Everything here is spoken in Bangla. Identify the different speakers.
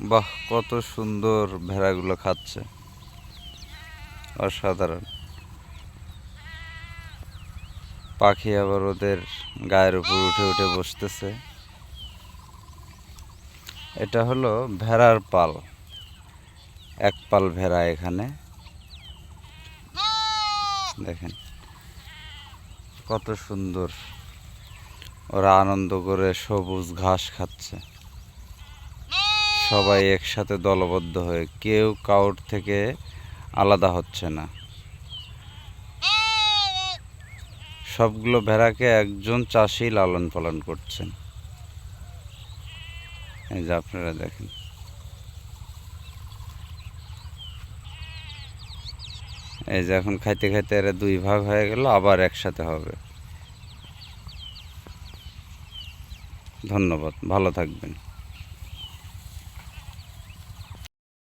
Speaker 1: বাহ, কত সুন্দর ভেড়াগুলো খাচ্ছে, অসাধারণ। পাখি আবার ওদের গায়ের উপর উঠে উঠে বসতেছে। এটা হলো ভেড়ার পাল, এক পাল ভেড়া। এখানে দেখেন কত সুন্দর, ওরা আনন্দ করে সবুজ ঘাস খাচ্ছে। সবাই একসাথে দলবদ্ধ হয়ে, কেউ কাউর থেকে আলাদা হচ্ছে না। সবগুলো ভেড়াকে একজন চাষি লালন পালন করছেন। এই যে আপনারা দেখেন, এই যে এখন খাইতে খাইতে এরা দুই ভাগ হয়ে গেল, আবার একসাথে হবে। ধন্যবাদ, ভালো থাকবেন।